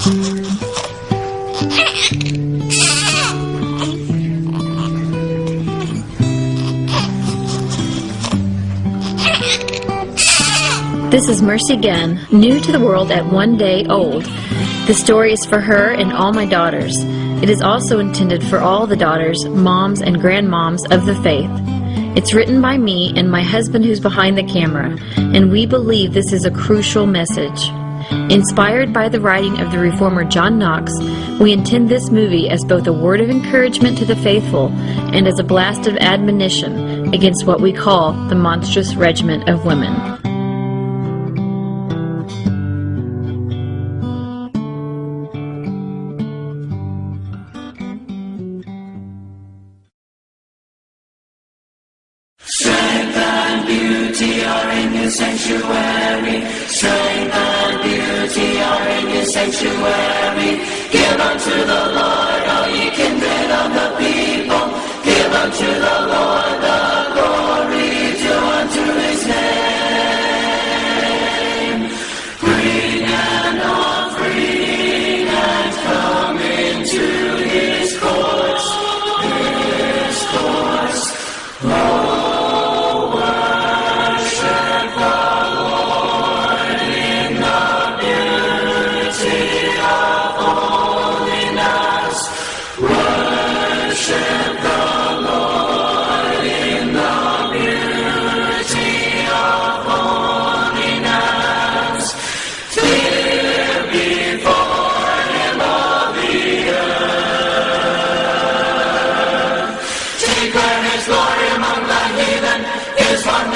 This is Mercy Gunn, new to the world at 1 day old. The story is for her and all my daughters. It is also intended for all the daughters, moms, and grandmoms of the faith. It's written by me and my husband who's behind the camera, and we believe this is a crucial message. Inspired by the writing of the reformer John Knox, we intend this movie as both a word of encouragement to the faithful and as a blast of admonition against what we call the monstrous regiment of women. Strength and beauty are in His sanctuary. Strength and beauty are in His sanctuary. Give unto the Lord, all ye kindred of the people. Give unto the Lord the glory due unto His name. Bring an offering and come into His courts. His courts.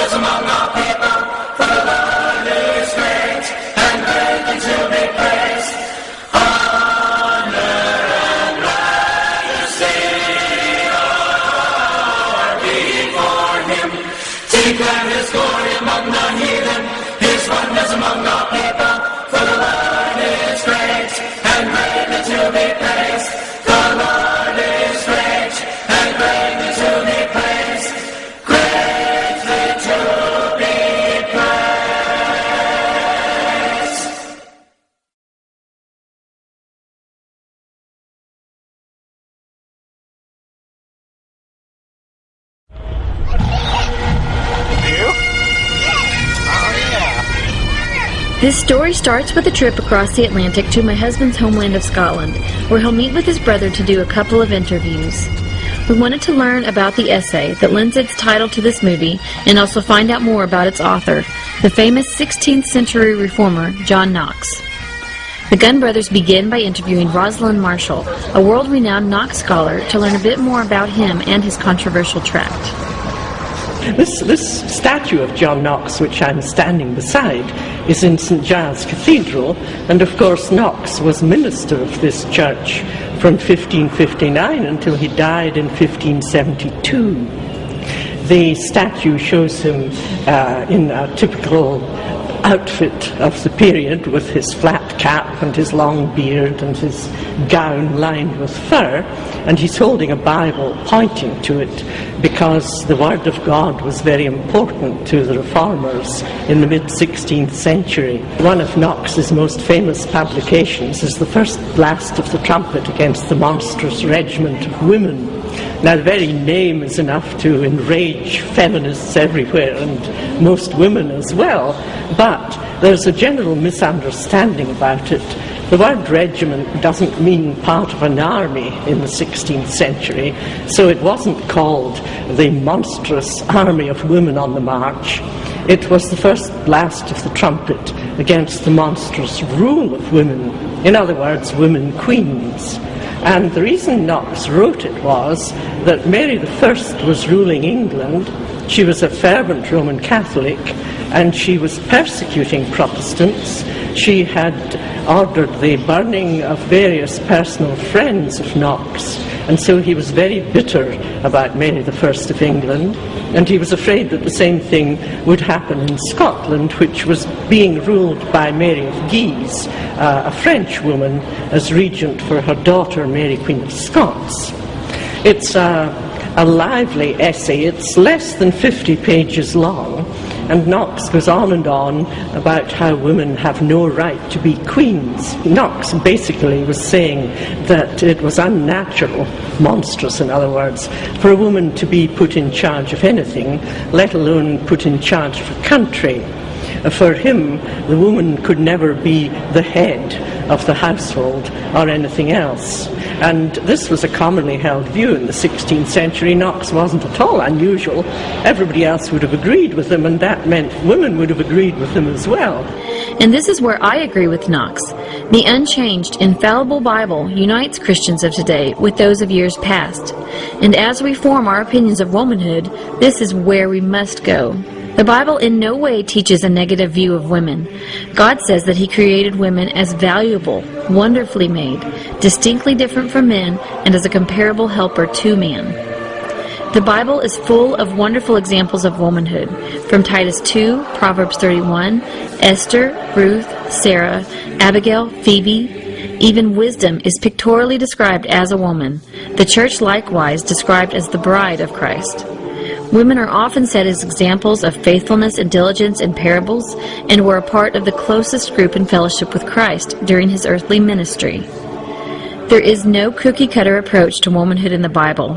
Among our people, for the Lord is great and greatly to be praised. Honor and majesty are before Him. Declare His glory among the heathen, His wonders among our people. For the Lord is great and greatly to be praised. The Lord is great and greatly to be praised. This story starts with a trip across the Atlantic to my husband's homeland of Scotland, where he'll meet with his brother to do a couple of interviews. We wanted to learn about the essay that lends its title to this movie and also find out more about its author, the famous 16th century reformer John Knox. The Gunn brothers begin by interviewing Rosalind Marshall, a world-renowned Knox scholar, to learn a bit more about him and his controversial tract. This statue of John Knox, which I'm standing beside, is in St. Giles Cathedral, and of course Knox was minister of this church from 1559 until he died in 1572. The statue shows him in a typical outfit of the period, with his flat cap and his long beard and his gown lined with fur, and he's holding a Bible pointing to it because the Word of God was very important to the reformers in the mid-16th century. One of Knox's most famous publications is the first blast of the trumpet against the monstrous regiment of women. Now, the very name is enough to enrage feminists everywhere, and most women as well, but there's a general misunderstanding about it. The word regiment doesn't mean part of an army in the 16th century, so it wasn't called the monstrous army of women on the march. It was the first blast of the trumpet against the monstrous rule of women, in other words, women queens. And the reason Knox wrote it was that Mary I was ruling England. She was a fervent Roman Catholic, and she was persecuting Protestants. She had ordered the burning of various personal friends of Knox, and so he was very bitter about Mary I of England, and he was afraid that the same thing would happen in Scotland, which was being ruled by Mary of Guise, a French woman, as regent for her daughter Mary Queen of Scots. It's a lively essay. It's less than 50 pages long, And Knox goes on and on about how women have no right to be queens. Knox basically was saying that it was unnatural, monstrous in other words, for a woman to be put in charge of anything, let alone put in charge of a country. For him, the woman could never be the head of the household or anything else. And this was a commonly held view in the 16th century. Knox wasn't at all unusual. Everybody else would have agreed with him, and that meant women would have agreed with him as well. And this is where I agree with Knox. The unchanged, infallible Bible unites Christians of today with those of years past. And as we form our opinions of womanhood, this is where we must go. The Bible in no way teaches a negative view of women. God says that He created women as valuable, wonderfully made, distinctly different from men, and as a comparable helper to man. The Bible is full of wonderful examples of womanhood, from Titus 2, Proverbs 31, Esther, Ruth, Sarah, Abigail, Phoebe. Even wisdom is pictorially described as a woman. The church likewise described as the bride of Christ. Women are often set as examples of faithfulness and diligence in parables, and were a part of the closest group in fellowship with Christ during His earthly ministry. There is no cookie-cutter approach to womanhood in the Bible.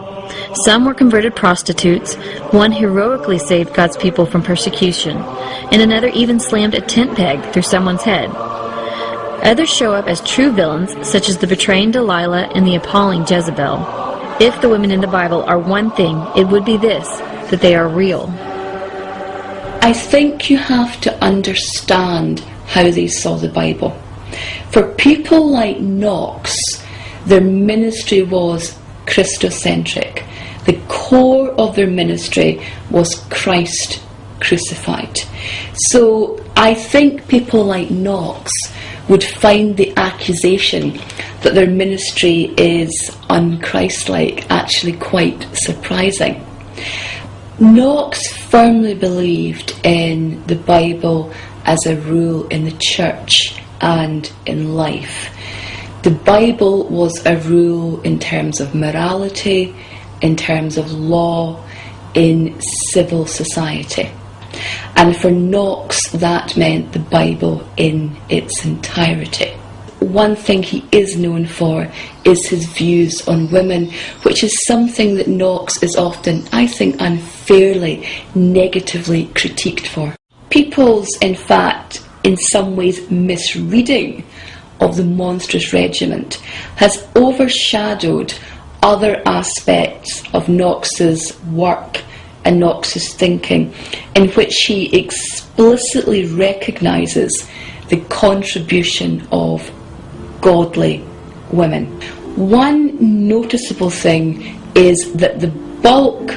Some were converted prostitutes, one heroically saved God's people from persecution, and another even slammed a tent peg through someone's head. Others show up as true villains, such as the betraying Delilah and the appalling Jezebel. If the women in the Bible are one thing, it would be this, that they are real. I think you have to understand how they saw the Bible. For people like Knox, their ministry was Christocentric. The core of their ministry was Christ crucified. So I think people like Knox would find the accusation that their ministry is unchristlike actually quite surprising. Knox firmly believed in the Bible as a rule in the church and in life. The Bible was a rule in terms of morality, in terms of law, in civil society. And for Knox, that meant the Bible in its entirety. One thing he is known for is his views on women, which is something that Knox is often, I think, unfairly, negatively critiqued for. People's, in fact, in some ways misreading of the monstrous regiment has overshadowed other aspects of Knox's work and Knox's thinking, in which he explicitly recognises the contribution of godly women. One noticeable thing is that the bulk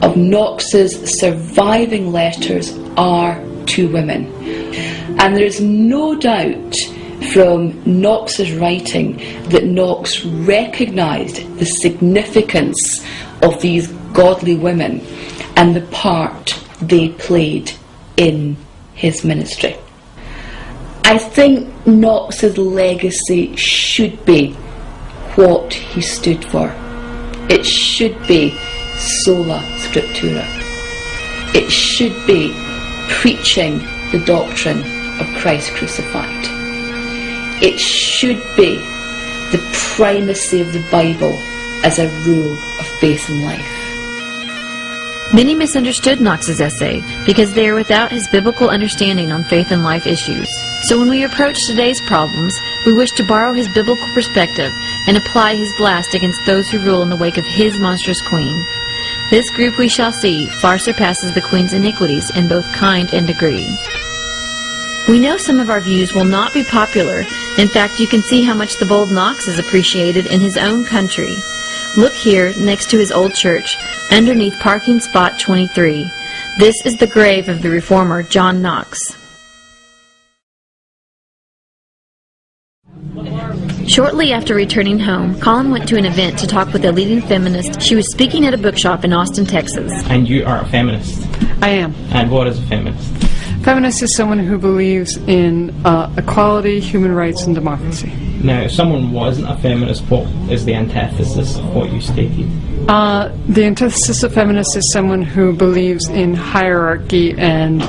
of Knox's surviving letters are to women. And there is no doubt from Knox's writing that Knox recognised the significance of these godly women and the part they played in his ministry. I think Knox's legacy should be what he stood for. It should be sola scriptura. It should be preaching the doctrine of Christ crucified. It should be the primacy of the Bible as a rule of faith and life. Many misunderstood Knox's essay because they are without his biblical understanding on faith and life issues. So when we approach today's problems, we wish to borrow his biblical perspective and apply his blast against those who rule in the wake of his monstrous queen. This group, we shall see, far surpasses the queen's iniquities in both kind and degree. We know some of our views will not be popular. In fact, you can see how much the bold Knox is appreciated in his own country. Look here, next to his old church, underneath parking spot 23. This is the grave of the reformer John Knox. Shortly after returning home, Colin went to an event to talk with a leading feminist. She was speaking at a bookshop in Austin, Texas. And you are a feminist? I am. And what is a feminist? Feminist is someone who believes in equality, human rights, and democracy. Now, if someone wasn't a feminist, what is the antithesis of what you stated? The antithesis of feminist is someone who believes in hierarchy and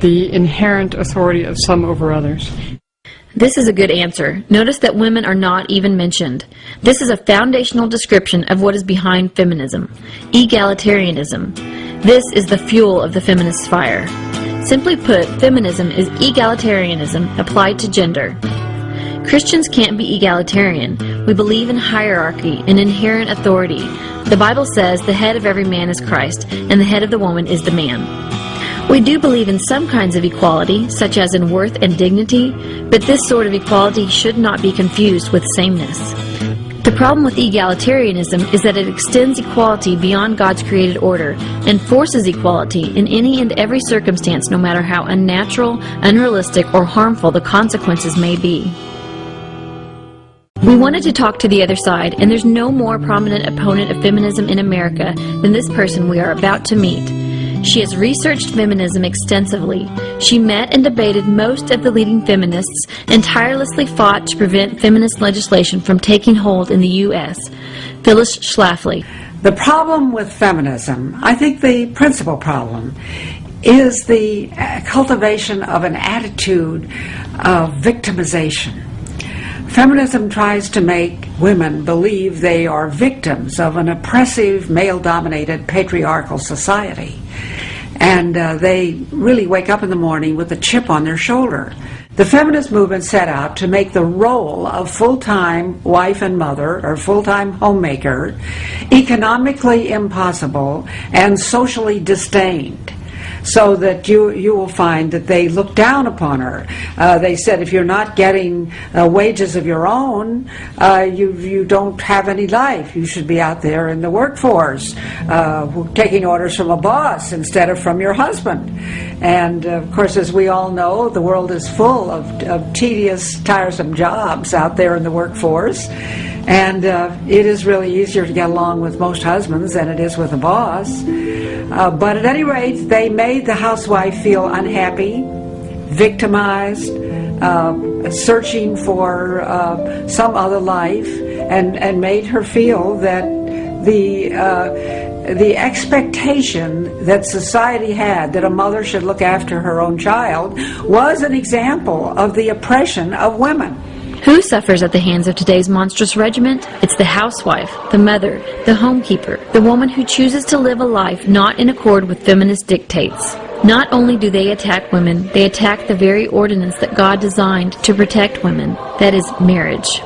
the inherent authority of some over others. This is a good answer. Notice that women are not even mentioned. This is a foundational description of what is behind feminism: egalitarianism. This is the fuel of the feminist fire. Simply put, feminism is egalitarianism applied to gender. Christians can't be egalitarian. We believe in hierarchy and inherent authority. The Bible says the head of every man is Christ, and the head of the woman is the man. We do believe in some kinds of equality, such as in worth and dignity, but this sort of equality should not be confused with sameness. The problem with egalitarianism is that it extends equality beyond God's created order and forces equality in any and every circumstance, no matter how unnatural, unrealistic, or harmful the consequences may be. We wanted to talk to the other side, and there's no more prominent opponent of feminism in America than this person we are about to meet. She has researched feminism extensively. She met and debated most of the leading feminists and tirelessly fought to prevent feminist legislation from taking hold in the U.S. Phyllis Schlafly. The problem with feminism, I think the principal problem, is the cultivation of an attitude of victimization. Feminism tries to make women believe they are victims of an oppressive, male-dominated, patriarchal society. And they really wake up in the morning with a chip on their shoulder. The feminist movement set out to make the role of full-time wife and mother, or full-time homemaker, economically impossible and socially disdained, so that you will find that they look down upon her. They said, if you're not getting wages of your own, you don't have any life. You should be out there in the workforce, taking orders from a boss instead of from your husband. And of course, as we all know, the world is full of tedious, tiresome jobs out there in the workforce. And it is really easier to get along with most husbands than it is with a boss. But at any rate, they made the housewife feel unhappy, victimized, searching for some other life, and made her feel that the expectation that society had that a mother should look after her own child was an example of the oppression of women. Who suffers at the hands of today's monstrous regiment? It's the housewife, the mother, the homekeeper, the woman who chooses to live a life not in accord with feminist dictates. Not only do they attack women, they attack the very ordinance that God designed to protect women, that is, marriage.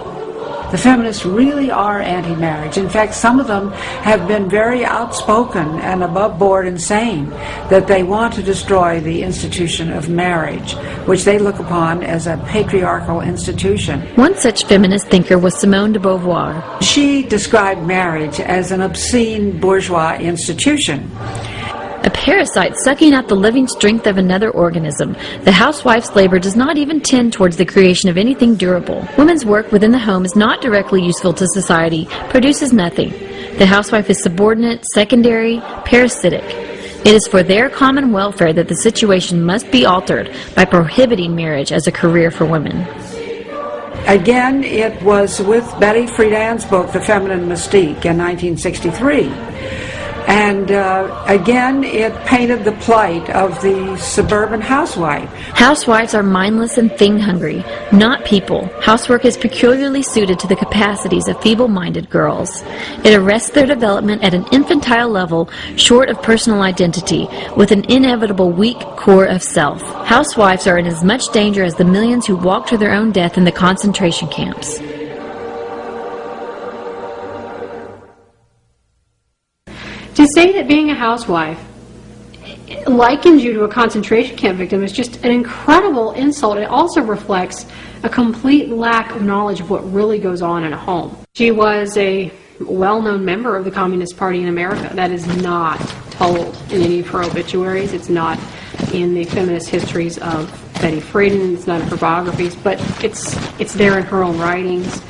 The feminists really are anti-marriage. In fact, some of them have been very outspoken and above board in saying that they want to destroy the institution of marriage, which they look upon as a patriarchal institution. One such feminist thinker was Simone de Beauvoir. She described marriage as an obscene bourgeois institution. A parasite sucking out the living strength of another organism. The housewife's labor does not even tend towards the creation of anything durable. Women's work within the home is not directly useful to society, produces nothing. The housewife is subordinate, secondary, parasitic. It is for their common welfare that the situation must be altered by prohibiting marriage as a career for women. Again, it was with Betty Friedan's book, The Feminine Mystique, in 1963. And again, it painted the plight of the suburban housewife. Housewives are mindless and thing-hungry, not people. Housework is peculiarly suited to the capacities of feeble-minded girls. It arrests their development at an infantile level, short of personal identity, with an inevitable weak core of self. Housewives are in as much danger as the millions who walk to their own death in the concentration camps. To say that being a housewife likens you to a concentration camp victim is just an incredible insult. It also reflects a complete lack of knowledge of what really goes on in a home. She was a well-known member of the Communist Party in America. That is not told in any of her obituaries. It's not in the feminist histories of Betty Friedan. It's not in her biographies, but it's there in her own writings.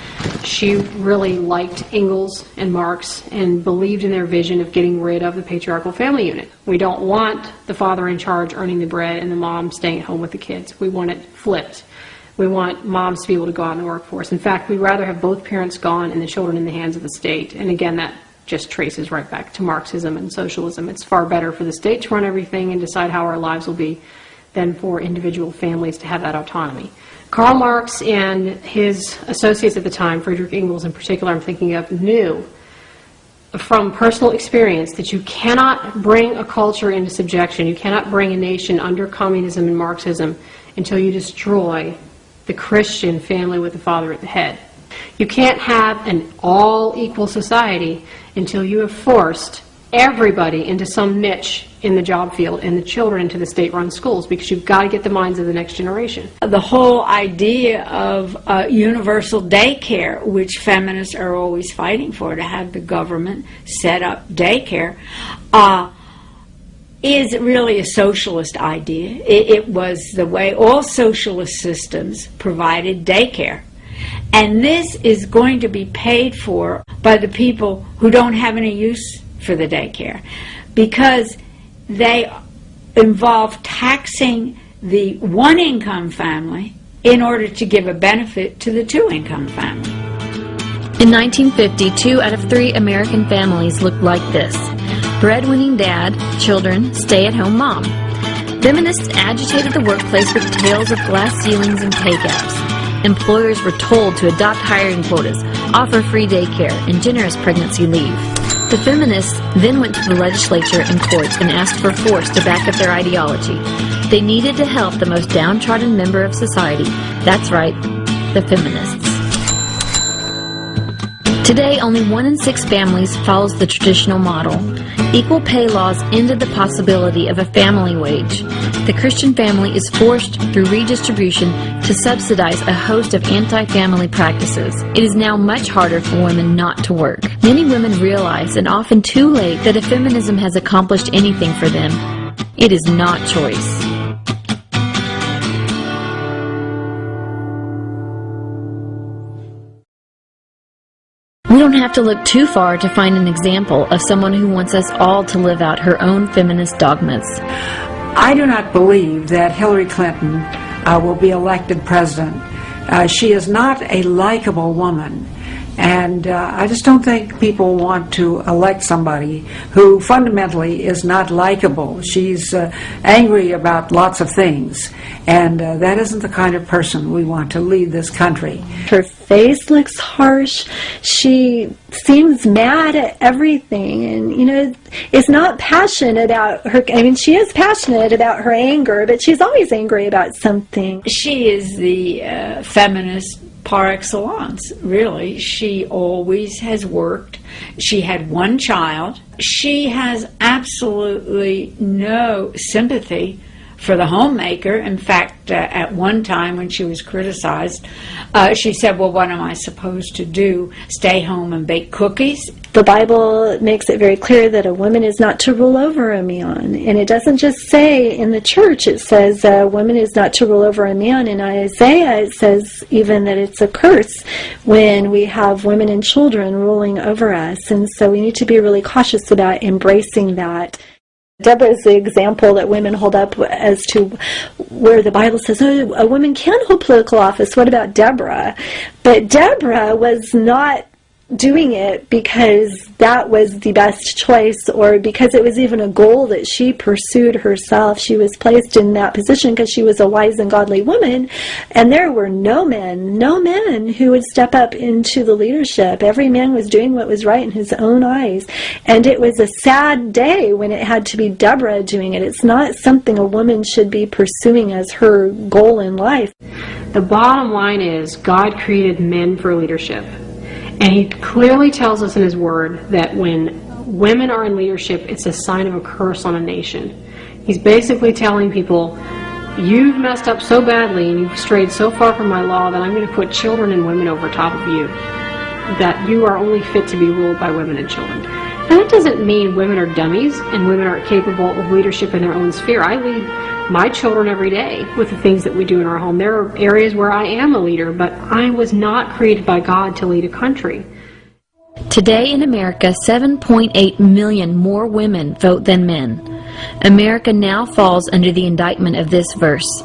She really liked Engels and Marx and believed in their vision of getting rid of the patriarchal family unit. We don't want the father in charge earning the bread and the mom staying at home with the kids. We want it flipped. We want moms to be able to go out in the workforce. In fact, we'd rather have both parents gone and the children in the hands of the state. And again, that just traces right back to Marxism and socialism. It's far better for the state to run everything and decide how our lives will be than for individual families to have that autonomy. Karl Marx and his associates at the time, Friedrich Engels in particular I'm thinking of, knew from personal experience that you cannot bring a culture into subjection, you cannot bring a nation under communism and Marxism until you destroy the Christian family with the father at the head. You can't have an all-equal society until you have forced everybody into some niche in the job field and the children into the state-run schools, because you've got to get the minds of the next generation. The whole idea of universal daycare, which feminists are always fighting for, to have the government set up daycare, is really a socialist idea. It was the way all socialist systems provided daycare. And this is going to be paid for by the people who don't have any use for the daycare, because they involve taxing the one-income family in order to give a benefit to the two-income family. In 1950, 2 out of 3 American families looked like this: breadwinning dad, children, stay-at-home mom. Feminists agitated the workplace with tales of glass ceilings and pay gaps. Employers were told to adopt hiring quotas, offer free daycare, and generous pregnancy leave. The feminists then went to the legislature and courts and asked for force to back up their ideology. They needed to help the most downtrodden member of society. That's right, the feminists. Today, only 1 in 6 families follows the traditional model. Equal pay laws ended the possibility of a family wage. The Christian family is forced through redistribution to subsidize a host of anti-family practices. It is now much harder for women not to work. Many women realize, and often too late, that if feminism has accomplished anything for them, it is not choice. We don't have to look too far to find an example of someone who wants us all to live out her own feminist dogmas. I do not believe that Hillary Clinton will be elected president. She is not a likable woman, and I just don't think people want to elect somebody who fundamentally is not likable. She's angry about lots of things, and that isn't the kind of person we want to lead this country. Her face looks harsh. She seems mad at everything, and is not passionate about her. I mean, she is passionate about her anger, but she's always angry about something. She is the feminist par excellence, really. She always has worked. She had 1 child. She has absolutely no sympathy for the homemaker. In fact, at one time when she was criticized, she said, well, what am I supposed to do? Stay home and bake cookies? The Bible makes it very clear that a woman is not to rule over a man. And it doesn't just say in the church, it says a woman is not to rule over a man. In Isaiah, it says even that it's a curse when we have women and children ruling over us. And so we need to be really cautious about embracing that. Deborah is the example that women hold up as to where the Bible says, oh, a woman can hold political office. What about Deborah? But Deborah was not doing it because that was the best choice or because it was even a goal that she pursued herself. She was placed in that position because she was a wise and godly woman, and there were no men who would step up into the leadership. Every man was doing what was right in his own eyes, and it was a sad day when it had to be Deborah doing it. It's not something a woman should be pursuing as her goal in life. The bottom line is God created men for leadership. And he clearly tells us in his word that when women are in leadership, it's a sign of a curse on a nation. He's basically telling people, you've messed up so badly and you've strayed so far from my law that I'm going to put children and women over top of you, that you are only fit to be ruled by women and children. And that doesn't mean women are dummies and women aren't capable of leadership in their own sphere. I lead my children every day with the things that we do in our home. There are areas where I am a leader, but I was not created by God to lead a country. Today in America, 7.8 million more women vote than men. America now falls under the indictment of this verse.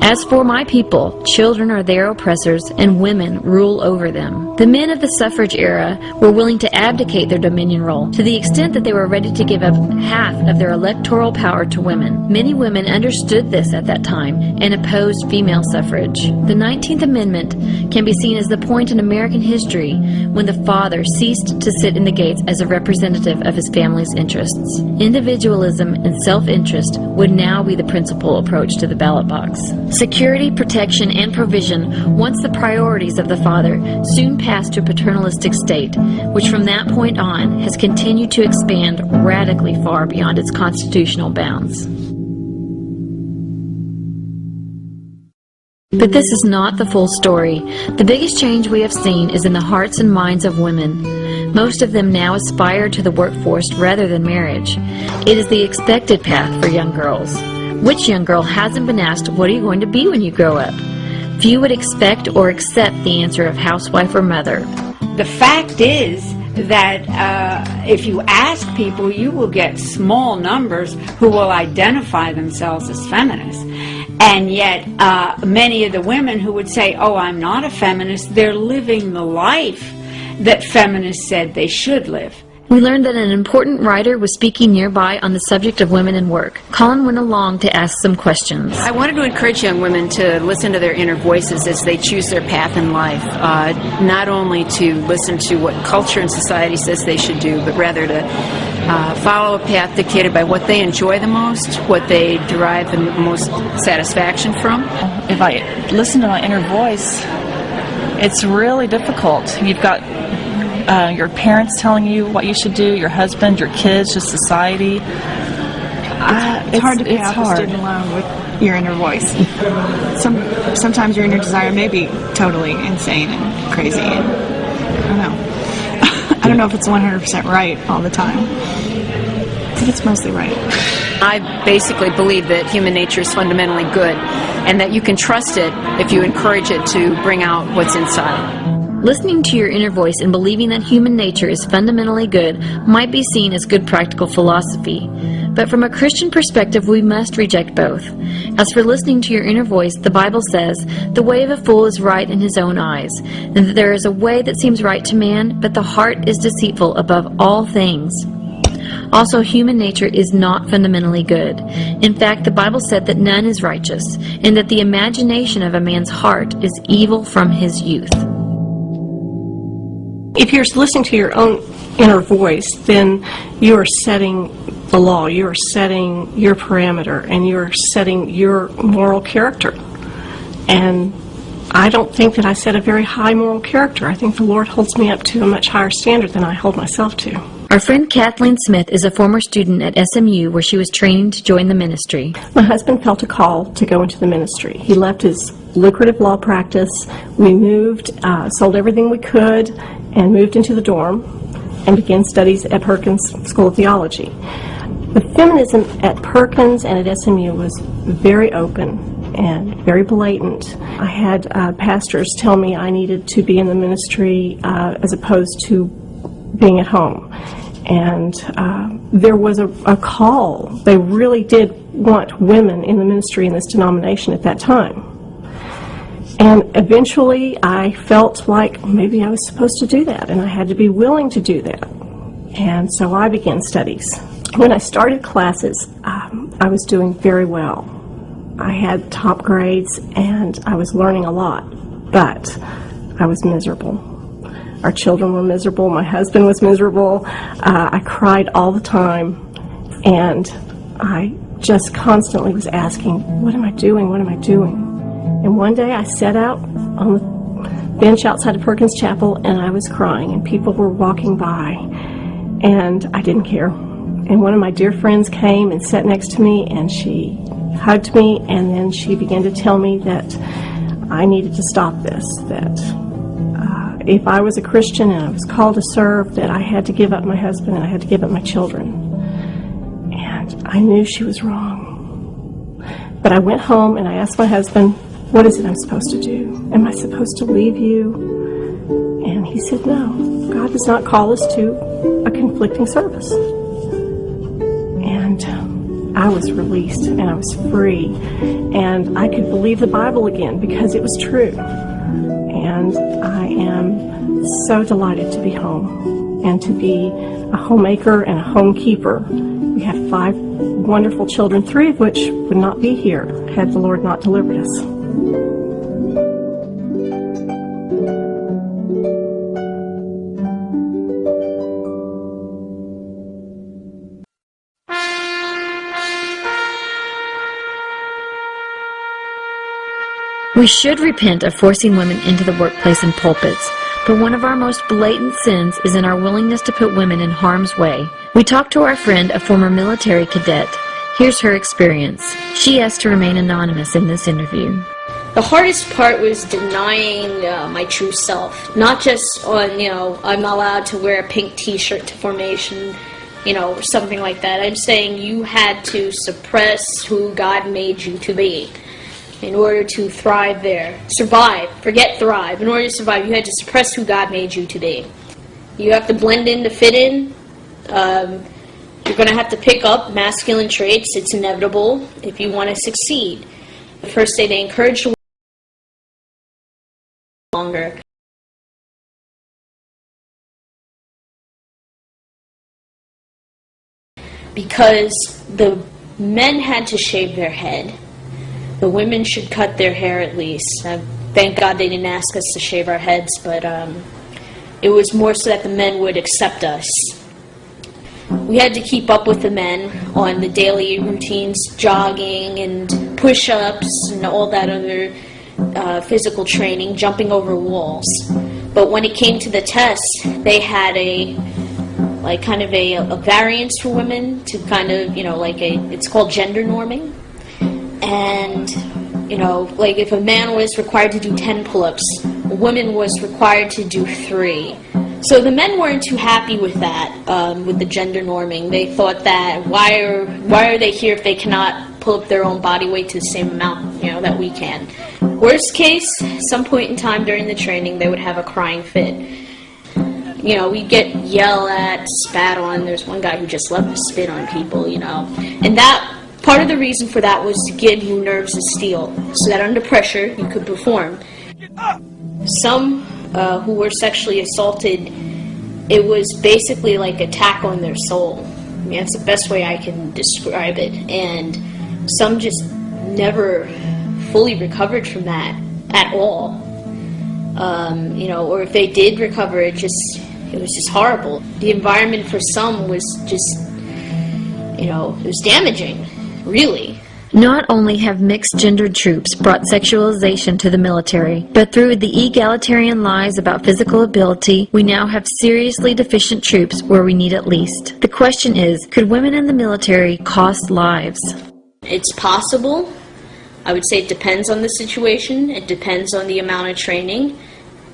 As for my people, children are their oppressors, and women rule over them. The men of the suffrage era were willing to abdicate their dominion role to the extent that they were ready to give up half of their electoral power to women. Many women understood this at that time and opposed female suffrage. The 19th Amendment can be seen as the point in American history when the father ceased to sit in the gates as a representative of his family's interests. Individualism and self-interest would now be the principal approach to the ballot box. Security, protection, and provision, once the priorities of the father, soon passed to a paternalistic state, which from that point on has continued to expand radically far beyond its constitutional bounds. But this is not the full story. The biggest change we have seen is in the hearts and minds of women. Most of them now aspire to the workforce rather than marriage. It is the expected path for young girls. Which young girl hasn't been asked, what are you going to be when you grow up? Few would expect or accept the answer of housewife or mother. The fact is that if you ask people, you will get small numbers who will identify themselves as feminists. And yet, many of the women who would say, oh, I'm not a feminist, they're living the life that feminists said they should live. We learned that an important writer was speaking nearby on the subject of women in work. Colin went along to ask some questions. I wanted to encourage young women to listen to their inner voices as they choose their path in life, not only to listen to what culture and society says they should do, but rather to follow a path dictated by what they enjoy the most, what they derive the most satisfaction from. If I listen to my inner voice, it's really difficult. You've got your parents telling you what you should do, your husband, your kids, just society. It's hard to be opposite alone with your inner voice. Sometimes your inner desire may be totally insane and crazy. And I don't know. I don't know if it's 100% right all the time. I think it's mostly right. I basically believe that human nature is fundamentally good and that you can trust it if you encourage it to bring out what's inside. Listening to your inner voice and believing that human nature is fundamentally good might be seen as good practical philosophy. But from a Christian perspective, we must reject both. As for listening to your inner voice, the Bible says, the way of a fool is right in his own eyes, and that there is a way that seems right to man, but the heart is deceitful above all things. Also, human nature is not fundamentally good. In fact, the Bible said that none is righteous, and that the imagination of a man's heart is evil from his youth. If you're listening to your own inner voice, then you're setting the law, you're setting your parameter, and you're setting your moral character. And I don't think that I set a very high moral character. I think the Lord holds me up to a much higher standard than I hold myself to. Our friend Kathleen Smith is a former student at SMU where she was training to join the ministry. My husband felt a call to go into the ministry. He left his lucrative law practice. We moved, sold everything we could, and moved into the dorm and began studies at Perkins School of Theology. The feminism at Perkins and at SMU was very open and very blatant. I had pastors tell me I needed to be in the ministry as opposed to being at home. And there was a call. They really did want women in the ministry in this denomination at that time. And eventually I felt like maybe I was supposed to do that, and I had to be willing to do that. And so I began studies. When I started classes, I was doing very well. I had top grades, and I was learning a lot, but I was miserable. Our children were miserable. My husband was miserable. I cried all the time, and I just constantly was asking, what am I doing? What am I doing? And one day I sat out on the bench outside of Perkins Chapel, and I was crying, and people were walking by, and I didn't care. And one of my dear friends came and sat next to me, and she hugged me, and then she began to tell me that I needed to stop this, that if I was a Christian and I was called to serve, that I had to give up my husband and I had to give up my children. And I knew she was wrong. But I went home and I asked my husband, what is it I'm supposed to do? Am I supposed to leave you? And he said, no, God does not call us to a conflicting service. And I was released and I was free, and I could believe the Bible again because it was true. And I am so delighted to be home and to be a homemaker and a homekeeper. We have 5 wonderful children, 3 of which would not be here had the Lord not delivered us. We should repent of forcing women into the workplace and pulpits, but one of our most blatant sins is in our willingness to put women in harm's way. We talked to our friend, a former military cadet. Here's her experience. She asked to remain anonymous in this interview. The hardest part was denying my true self. Not just on, I'm not allowed to wear a pink t-shirt to formation, or something like that. I'm saying you had to suppress who God made you to be in order to thrive there. Survive. Forget thrive. In order to survive, you had to suppress who God made you to be. You have to blend in to fit in. You're going to have to pick up masculine traits. It's inevitable if you want to succeed. The first day they encouraged longer. Because the men had to shave their head. The women should cut their hair at least. Thank God they didn't ask us to shave our heads, but it was more so that the men would accept us. We had to keep up with the men on the daily routines, jogging and push-ups and all that other physical training, jumping over walls. But when it came to the test, they had a variance for women to kind of, it's called gender norming. And, if a man was required to do 10 pull-ups, a woman was required to do 3. So the men weren't too happy with that, with the gender norming. They thought that, why are they here if they cannot pull up their own body weight to the same amount, that we can? Worst case, some point in time during the training, they would have a crying fit. We'd get yelled at, spat on. There's one guy who just loved to spit on people, And that, part of the reason for that was to give you nerves of steel, so that under pressure you could perform. Some who were sexually assaulted, it was basically like attack on their soul. I mean, that's the best way I can describe it. And some just never fully recovered from that at all. Or if they did recover, it was just horrible. The environment for some was just, it was damaging, really. Not only have mixed-gendered troops brought sexualization to the military, but through the egalitarian lies about physical ability, we now have seriously deficient troops where we need it least. The question is, could women in the military cost lives? It's possible. I would say it depends on the situation. It depends on the amount of training.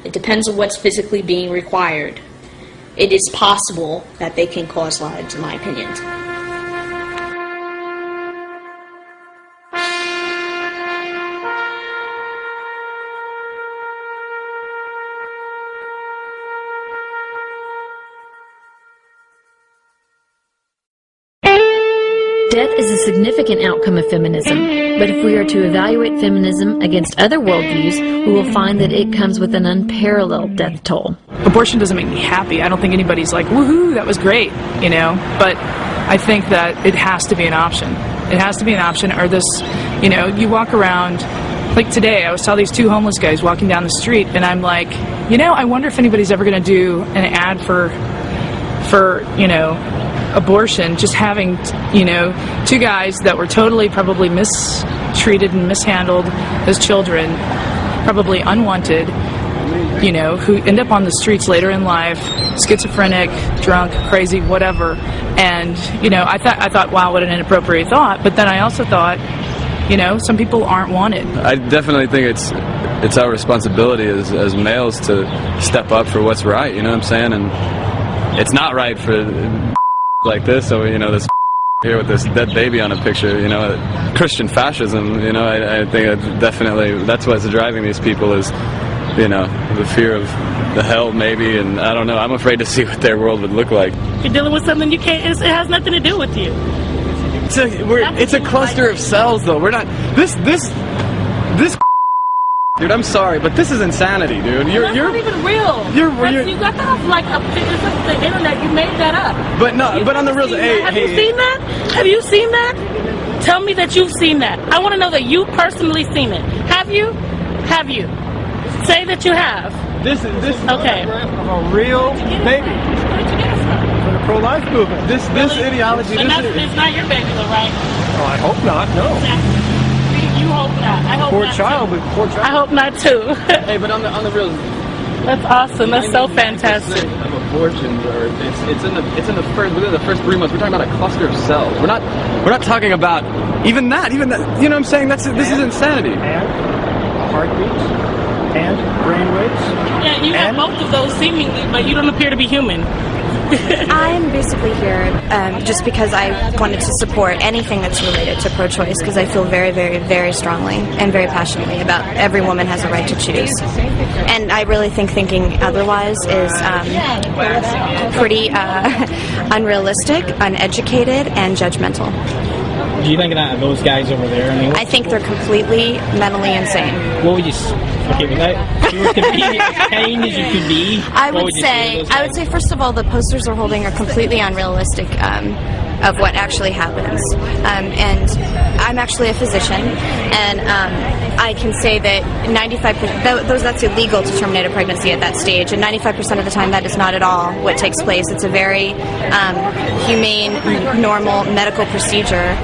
It depends on what's physically being required. It is possible that they can cause lives, in my opinion. Death is a significant outcome of feminism, but if we are to evaluate feminism against other worldviews, we will find that it comes with an unparalleled death toll. Abortion doesn't make me happy. I don't think anybody's like, woohoo, that was great, but I think that it has to be an option. It has to be an option, or this, you walk around, like today, I saw these 2 homeless guys walking down the street, and I'm like, I wonder if anybody's ever going to do an ad for abortion, just having, 2 guys that were totally probably mistreated and mishandled as children, probably unwanted, who end up on the streets later in life, schizophrenic, drunk, crazy, whatever. And, I thought, wow, what an inappropriate thought. But then I also thought, some people aren't wanted. I definitely think it's our responsibility as males to step up for what's right, you know what I'm saying? And it's not right for like this, so this here with this dead baby on a picture, Christian fascism, I think that's what's driving these people is, the fear of the hell maybe, and I don't know, I'm afraid to see what their world would look like. You're dealing with something you can't, it has nothing to do with you. it's a cluster of cells, though. We're not this. Dude, I'm sorry, but this is insanity, dude. That's not even real. You got that off like pictures of the internet. You made that up. But no, but on the real, have you seen that? Have you seen that? Tell me that you've seen that. I want to know that you personally seen it. Have you? Have you? Say that you have. This is okay. A real baby. For the pro-life movement. This ideology. It's not your baby, though, right? Oh, I hope not. No. Exactly. You hope not. I hope poor not. Child, too. poor child. I hope not too. Hey, but on the real. That's awesome. That's so fantastic. Of abortions, or it's in the first within the first 3 months. We're talking about a cluster of cells. We're not talking about even that. You know what I'm saying? This is insanity. And heartbeats and brain waves. Yeah, you have both of those seemingly, but you don't appear to be human. I'm basically here just because I wanted to support anything that's related to pro-choice, because I feel very, very, very strongly and very passionately about every woman has a right to choose. And I really think thinking otherwise is pretty unrealistic, uneducated, and judgmental. Do you think that those guys over there? I think they're completely mentally insane. What would you? Okay, without you were to be as kind as you could be. I would say first of all, the posters they're holding are completely unrealistic of what actually happens. And I'm actually a physician, and I can say that 95% that's illegal to terminate a pregnancy at that stage, and 95% of the time that is not at all what takes place. It's a very humane, normal medical procedure.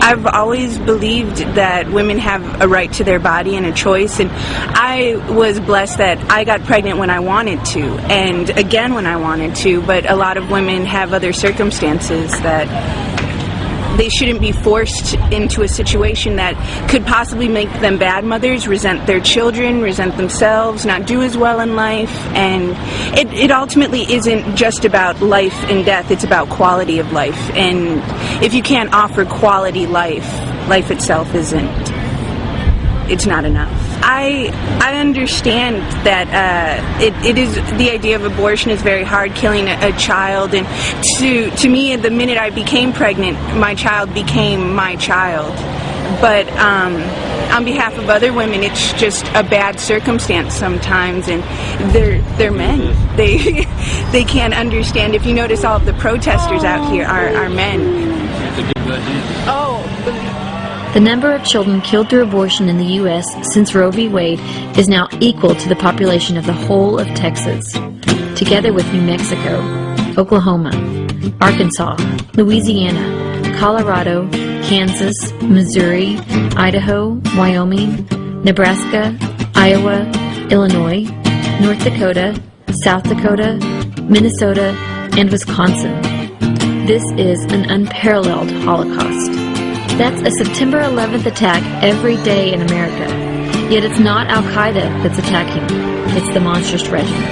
I've always believed that women have a right to their body and a choice, and I was blessed that I got pregnant when I wanted to, and again when I wanted to, but a lot of women have other circumstances that they shouldn't be forced into a situation that could possibly make them bad mothers, resent their children, resent themselves, not do as well in life. And it ultimately isn't just about life and death, it's about quality of life. And if you can't offer quality life, life itself it's not enough. I understand that it is, the idea of abortion is very hard, killing a child, and to me, the minute I became pregnant, my child became my child. But on behalf of other women, it's just a bad circumstance sometimes, and they're men. They can't understand. If you notice, all of the protesters out here are men. The number of children killed through abortion in the U.S. since Roe v. Wade is now equal to the population of the whole of Texas, together with New Mexico, Oklahoma, Arkansas, Louisiana, Colorado, Kansas, Missouri, Idaho, Wyoming, Nebraska, Iowa, Illinois, North Dakota, South Dakota, Minnesota, and Wisconsin. This is an unparalleled Holocaust. That's a September 11th attack every day in America. Yet it's not Al-Qaeda that's attacking. It's the monstrous regime.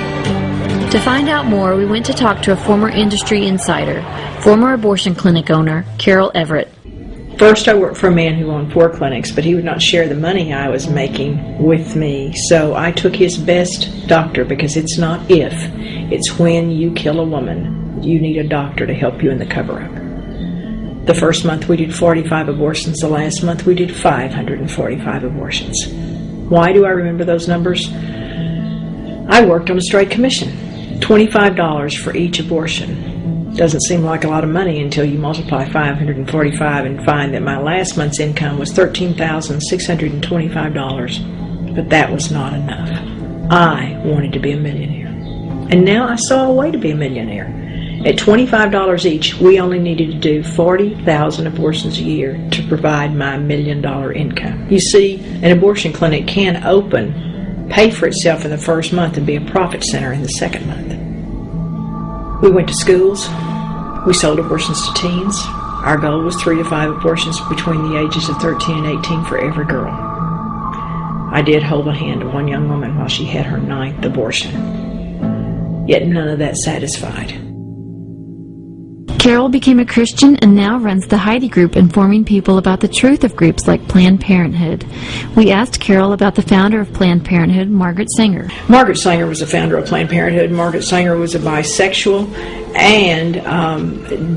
To find out more, we went to talk to a former industry insider, former abortion clinic owner, Carol Everett. First, I worked for a man who owned 4 clinics, but he would not share the money I was making with me. So I took his best doctor, because it's not if, it's when you kill a woman, you need a doctor to help you in the cover-up. The first month we did 45 abortions. The last month we did 545 abortions. Why do I remember those numbers? I worked on a straight commission. $25 for each abortion. Doesn't seem like a lot of money until you multiply 545 and find that my last month's income was $13,625. But that was not enough. I wanted to be a millionaire. And now I saw a way to be a millionaire. At $25 each, we only needed to do 40,000 abortions a year to provide my $1 million income. You see, an abortion clinic can open, pay for itself in the first month, and be a profit center in the second month. We went to schools. We sold abortions to teens. Our goal was 3 to 5 abortions between the ages of 13 and 18 for every girl. I did hold the hand of one young woman while she had her 9th abortion. Yet none of that satisfied. Carol became a Christian and now runs the Heidi Group, informing people about the truth of groups like Planned Parenthood. We asked Carol about the founder of Planned Parenthood, Margaret Sanger. Margaret Sanger was the founder of Planned Parenthood. Margaret Sanger was a bisexual and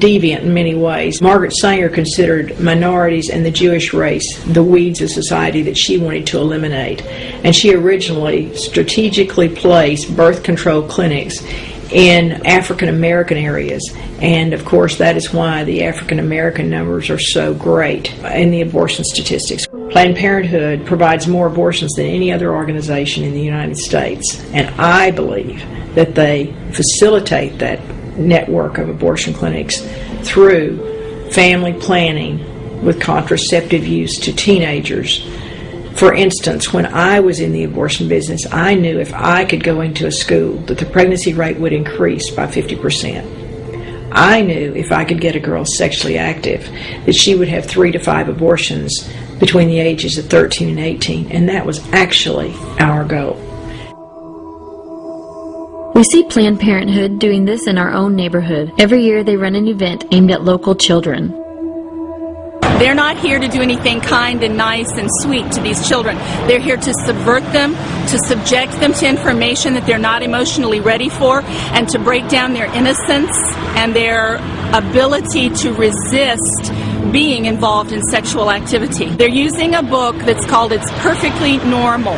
deviant in many ways. Margaret Sanger considered minorities and the Jewish race the weeds of society that she wanted to eliminate. And she originally strategically placed birth control clinics in African American areas, and of course that is why the African American numbers are so great in the abortion statistics. Planned Parenthood provides more abortions than any other organization in the United States, and I believe that they facilitate that network of abortion clinics through family planning with contraceptive use to teenagers. For instance, when I was in the abortion business, I knew if I could go into a school that the pregnancy rate would increase by 50%. I knew if I could get a girl sexually active that she would have 3 to 5 abortions between the ages of 13 and 18, and that was actually our goal. We see Planned Parenthood doing this in our own neighborhood. Every year they run an event aimed at local children. They're not here to do anything kind and nice and sweet to these children. They're here to subvert them, to subject them to information that they're not emotionally ready for, and to break down their innocence and their ability to resist being involved in sexual activity. They're using a book that's called It's Perfectly Normal,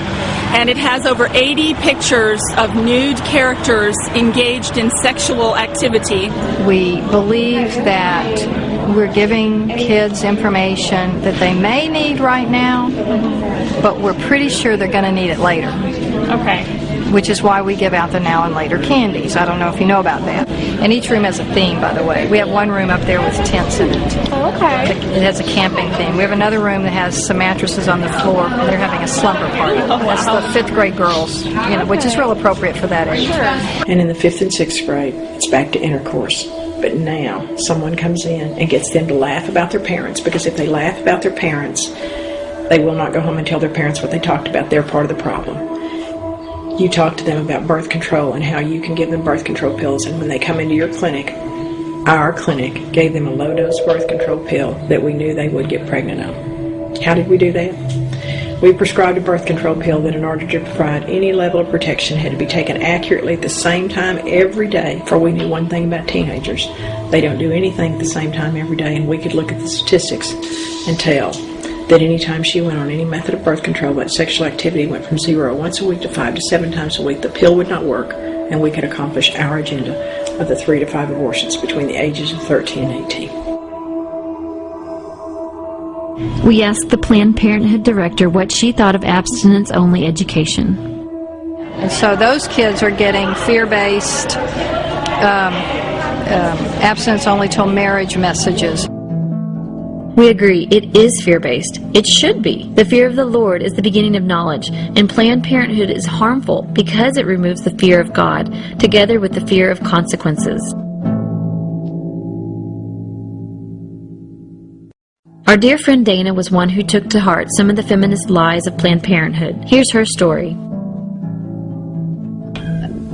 and it has over 80 pictures of nude characters engaged in sexual activity. We believe that we're giving kids information that they may need right now, but we're pretty sure they're going to need it later. Okay. Which is why we give out the now and later candies. I don't know if you know about that. And each room has a theme, by the way. We have one room up there with tents in it. Oh, okay. It has a camping theme. We have another room that has some mattresses on the floor, and they're having a slumber party. That's the 5th grade girls, which is real appropriate for that age. And in the 5th and 6th grade, it's back to intercourse. But now someone comes in and gets them to laugh about their parents, because if they laugh about their parents, they will not go home and tell their parents what they talked about. They're part of the problem. You talk to them about birth control and how you can give them birth control pills, and when they come into your clinic, our clinic gave them a low-dose birth control pill that we knew they would get pregnant on. How did we do that? We prescribed a birth control pill that in order to provide any level of protection had to be taken accurately at the same time every day, for we knew one thing about teenagers. They don't do anything at the same time every day, and we could look at the statistics and tell that any time she went on any method of birth control, that sexual activity went from 0 once a week to 5 to 7 times a week. The pill would not work, and we could accomplish our agenda of the 3 to 5 abortions between the ages of 13 and 18. We asked the Planned Parenthood director what she thought of abstinence-only education. And so those kids are getting fear-based, abstinence-only till marriage messages. We agree, it is fear-based. It should be. The fear of the Lord is the beginning of knowledge, and Planned Parenthood is harmful because it removes the fear of God, together with the fear of consequences. Our dear friend Dana was one who took to heart some of the feminist lies of Planned Parenthood. Here's her story.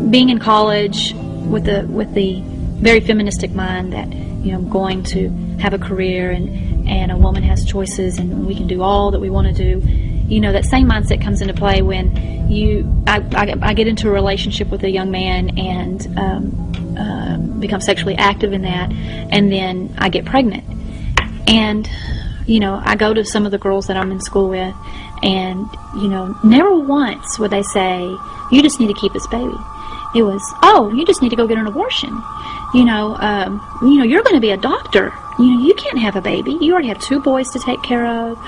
Being in college with the very feministic mind that I'm going to have a career and a woman has choices and we can do all that we want to do. That same mindset comes into play when I get into a relationship with a young man and become sexually active in that, and then I get pregnant. And I go to some of the girls that I'm in school with, and never once would they say, "You just need to keep this baby." It was, "Oh, you just need to go get an abortion. You're going to be a doctor. You can't have a baby. You already have 2 boys to take care of.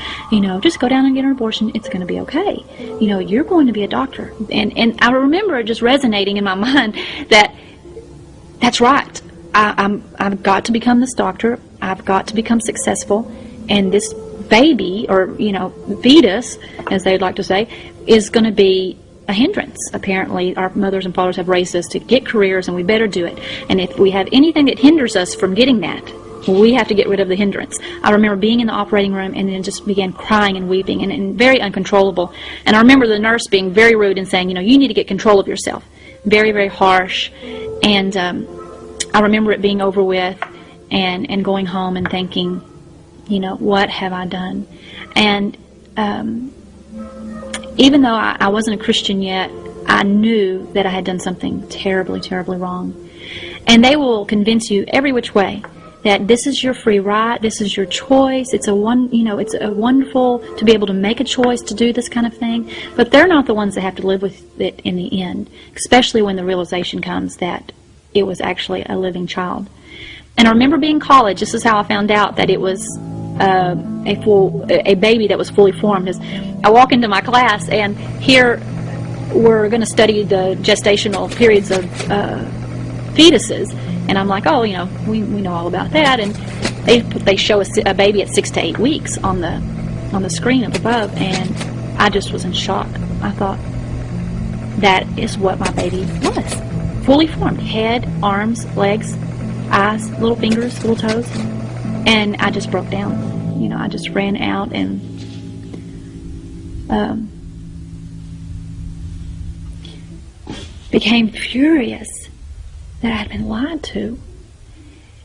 Just go down and get an abortion. It's going to be okay. You're going to be a doctor." And I remember it just resonating in my mind that that's right. I've got to become this doctor. I've got to become successful, and this baby, or fetus, as they'd like to say, is going to be a hindrance. Apparently, our mothers and fathers have raised us to get careers, and we better do it. And if we have anything that hinders us from getting that, we have to get rid of the hindrance. I remember being in the operating room and then just began crying and weeping and very uncontrollable. And I remember the nurse being very rude and saying, you need to get control of yourself. Very, very harsh. And I remember it being over with and going home and thinking, what have I done? And even though I wasn't a Christian yet, I knew that I had done something terribly, terribly wrong. And they will convince you every which way that this is your free right, this is your choice. It's a wonderful to be able to make a choice to do this kind of thing. But they're not the ones that have to live with it in the end, especially when the realization comes that it was actually a living child. And I remember being in college. This is how I found out that it was a baby that was fully formed. Is I walk into my class, and here we're going to study the gestational periods of fetuses, and I'm like, oh, we know all about that. And they show a baby at 6 to 8 weeks on the screen up above, and I just was in shock. I thought, that is what my baby was, fully formed, head, arms, legs, eyes, little fingers, little toes. And I just broke down. I just ran out and became furious that I had been lied to.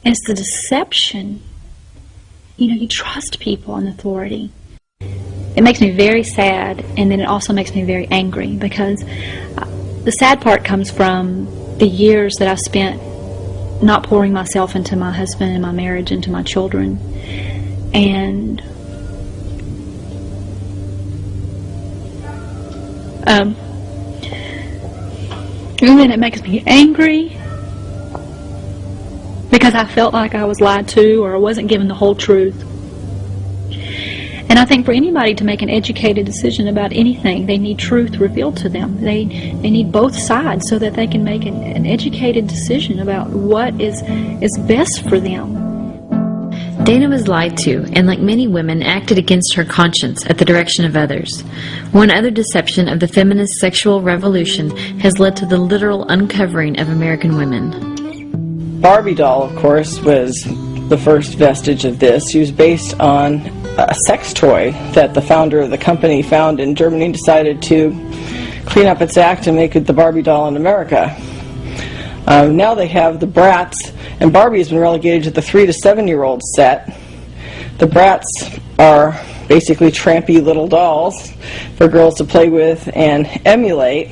And it's the deception. You trust people in authority. It makes me very sad, and then it also makes me very angry, because the sad part comes from the years that I've spent not pouring myself into my husband and my marriage, into my children. And then it makes me angry because I felt like I was lied to, or I wasn't given the whole truth. And I think for anybody to make an educated decision about anything, they need truth revealed to them. They need both sides so that they can make an educated decision about what is best for them. Dana was lied to, and like many women, acted against her conscience at the direction of others. One other deception of the feminist sexual revolution has led to the literal uncovering of American women. Barbie doll, of course, was the first vestige of this. She was based on a sex toy that the founder of the company found in Germany and decided to clean up its act and make it the Barbie doll in America. Now they have the Bratz, and Barbie has been relegated to the 3 to 7-year-old set. The Bratz are basically trampy little dolls for girls to play with and emulate.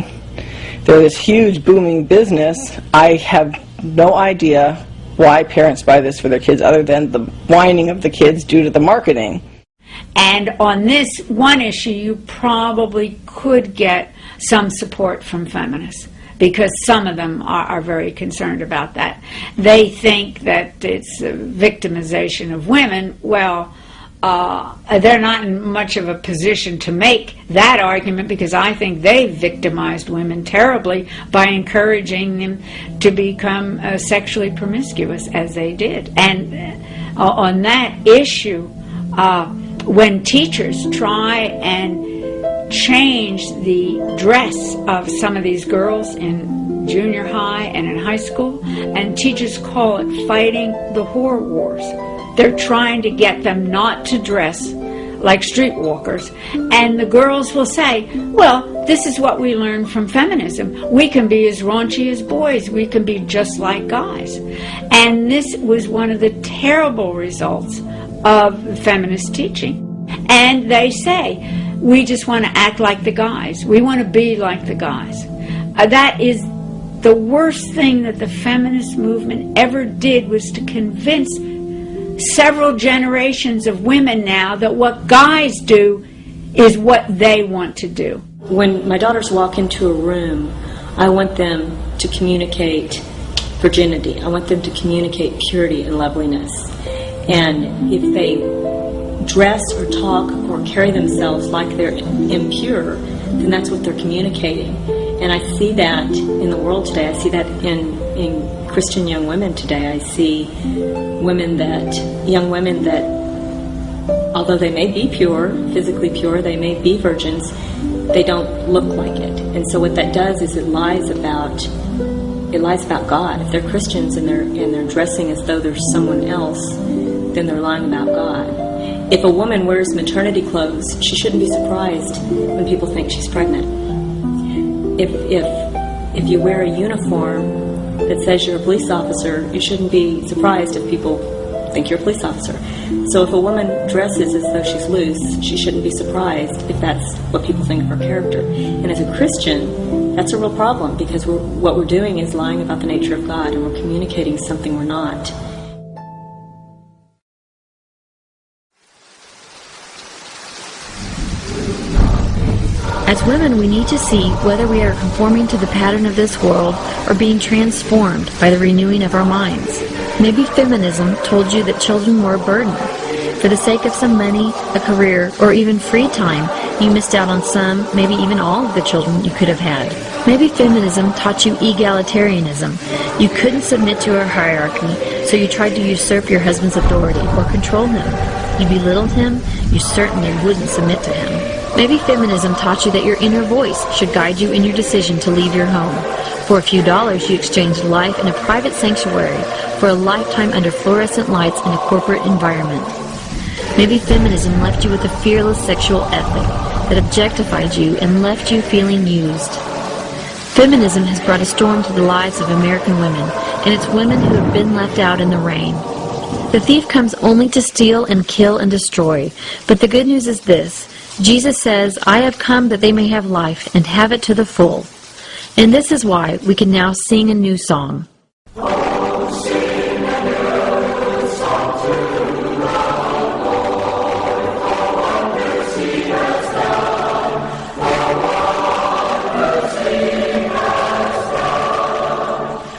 They're this huge booming business. I have no idea why parents buy this for their kids other than the whining of the kids due to the marketing. And on this one issue, you probably could get some support from feminists, because some of them are very concerned about that. They think that it's a victimization of women. Well, they're not in much of a position to make that argument, because I think they victimized women terribly by encouraging them to become sexually promiscuous as they did. And on that issue, when teachers try and change the dress of some of these girls in junior high and in high school, and teachers call it fighting the whore wars. They're trying to get them not to dress like streetwalkers. And the girls will say, well, this is what we learned from feminism. We can be as raunchy as boys. We can be just like guys. And this was one of the terrible results of feminist teaching. And they say, we just want to act like the guys. We want to be like the guys. That is the worst thing that the feminist movement ever did, was to convince several generations of women now that what guys do is what they want to do. When my daughters walk into a room, I want them to communicate virginity. I want them to communicate purity and loveliness. And if they dress or talk or carry themselves like they're impure, then that's what they're communicating. And I see that in the world today. I see that in Christian young women today. I see young women that, although they may be pure, physically pure, they may be virgins, they don't look like it. And so what that does is it lies about God. If they're Christians and they're dressing as though there's someone else, then they're lying about God. If a woman wears maternity clothes, she shouldn't be surprised when people think she's pregnant. If you wear a uniform that says you're a police officer, you shouldn't be surprised if people think you're a police officer. So if a woman dresses as though she's loose, she shouldn't be surprised if that's what people think of her character. And as a Christian, that's a real problem, because what we're doing is lying about the nature of God, and we're communicating something we're not. As women, we need to see whether we are conforming to the pattern of this world or being transformed by the renewing of our minds. Maybe feminism told you that children were a burden. For the sake of some money, a career, or even free time, you missed out on some, maybe even all of the children you could have had. Maybe feminism taught you egalitarianism. You couldn't submit to a hierarchy, so you tried to usurp your husband's authority or control him. You belittled him, you certainly wouldn't submit to him. Maybe feminism taught you that your inner voice should guide you in your decision to leave your home. For a few dollars, you exchanged life in a private sanctuary for a lifetime under fluorescent lights in a corporate environment. Maybe feminism left you with a fearless sexual ethic that objectified you and left you feeling used. Feminism has brought a storm to the lives of American women, and it's women who have been left out in the rain. The thief comes only to steal and kill and destroy, but the good news is this. Jesus says, "I have come that they may have life and have it to the full." And this is why we can now sing a new song.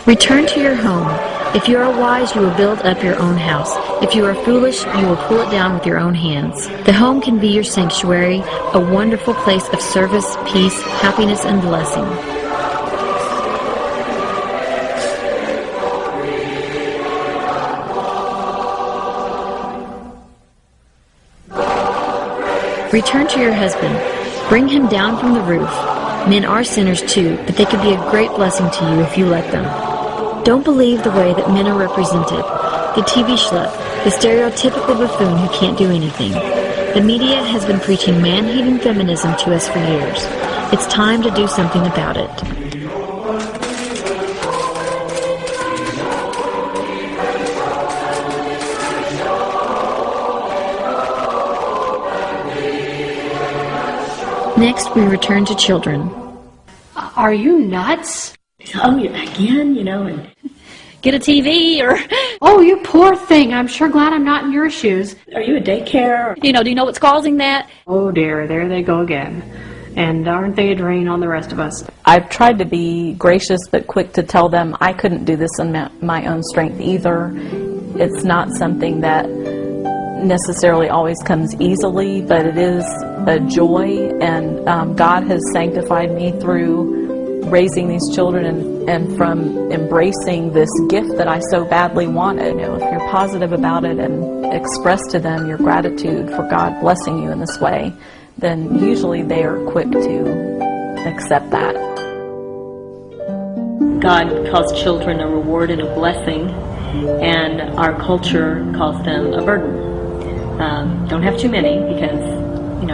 Return to your home. If you are wise, you will build up your own house. If you are foolish, you will pull it down with your own hands. The home can be your sanctuary, a wonderful place of service, peace, happiness, and blessing. Return to your husband. Bring him down from the roof. Men are sinners too, but they can be a great blessing to you if you let them. Don't believe the way that men are represented. The TV schlep, the stereotypical buffoon who can't do anything. The media has been preaching man-hating feminism to us for years. It's time to do something about it. Next, we return to children. Are you nuts? Oh, again, and get a TV or... Oh, you poor thing. I'm sure glad I'm not in your shoes. Are you a daycare? Do you know what's causing that? Oh dear, there they go again. And aren't they a drain on the rest of us? I've tried to be gracious but quick to tell them I couldn't do this on my own strength either. It's not something that necessarily always comes easily, but it is a joy, and God has sanctified me through raising these children and from embracing this gift that I so badly wanted. If you're positive about it and express to them your gratitude for God blessing you in this way, then usually they are quick to accept that. God calls children a reward and a blessing, and our culture calls them a burden. Don't have too many, because you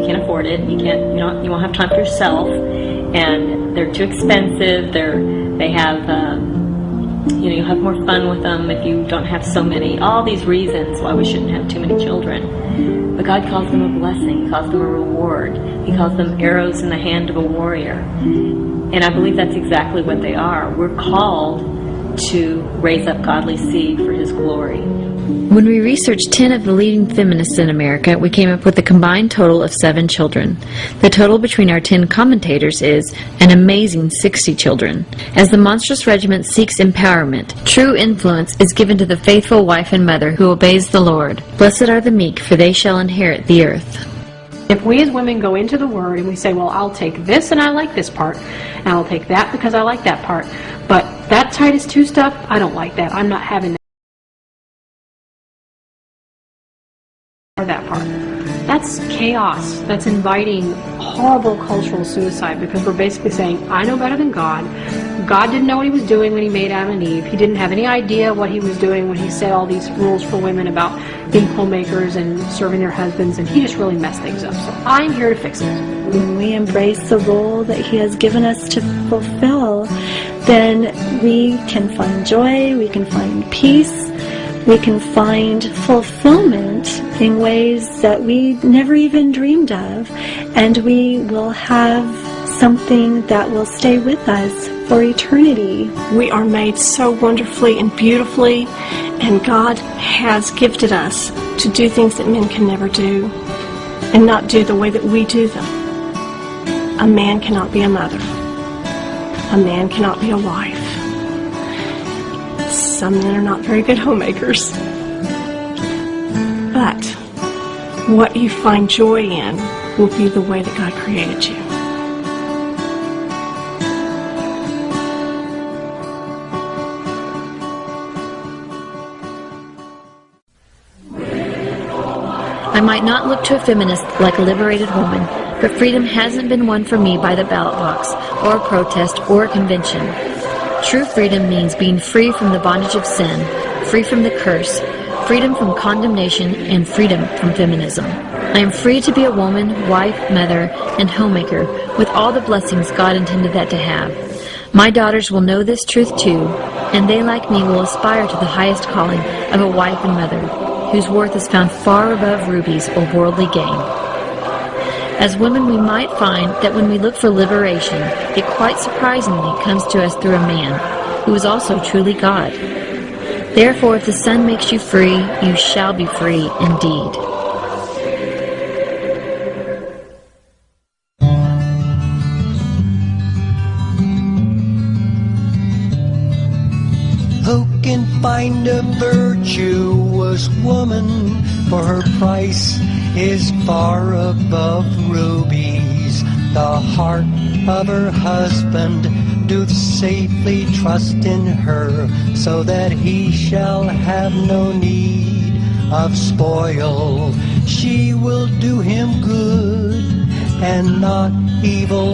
can't afford it. You won't have time for yourself, and they're too expensive. They have you'll have more fun with them if you don't have so many. All these reasons why we shouldn't have too many children. But God calls them a blessing. He calls them a reward. He calls them arrows in the hand of a warrior. And I believe that's exactly what they are. We're called to raise up godly seed for His glory. When we researched 10 of the leading feminists in America, we came up with a combined total of 7 children. The total between our 10 commentators is an amazing 60 children. As the monstrous regiment seeks empowerment, true influence is given to the faithful wife and mother who obeys the Lord. Blessed are the meek, for they shall inherit the earth. If we as women go into the Word and we say, well, I'll take this and I like this part, and I'll take that because I like that part, but that Titus 2 stuff, I don't like that. I'm not having that. Or that part. That's chaos. That's inviting horrible cultural suicide, because we're basically saying, I know better than God. God didn't know what he was doing when he made Adam and Eve. He didn't have any idea what he was doing when he set all these rules for women about being homemakers and serving their husbands, and he just really messed things up. So I'm here to fix it. When we embrace the role that he has given us to fulfill, then we can find joy, we can find peace, we can find fulfillment in ways that we never even dreamed of, and we will have something that will stay with us for eternity. We are made so wonderfully and beautifully, and God has gifted us to do things that men can never do, and not do the way that we do them. A man cannot be a mother. A man cannot be a wife. Some men are not very good homemakers. But what you find joy in will be the way that God created you. I might not look to a feminist like a liberated woman, but freedom hasn't been won for me by the ballot box, or a protest, or a convention. True freedom means being free from the bondage of sin, free from the curse, freedom from condemnation, and freedom from feminism. I am free to be a woman, wife, mother, and homemaker with all the blessings God intended that to have. My daughters will know this truth too, and they, like me, will aspire to the highest calling of a wife and mother, whose worth is found far above rubies or worldly gain. As women, we might find that when we look for liberation, it quite surprisingly comes to us through a man, who is also truly God. Therefore, if the Son makes you free, you shall be free indeed. Who can find a virtuous woman, for her price is far above rubies. The heart of her husband doth safely trust in her, so that he shall have no need of spoil. She will do him good and not evil.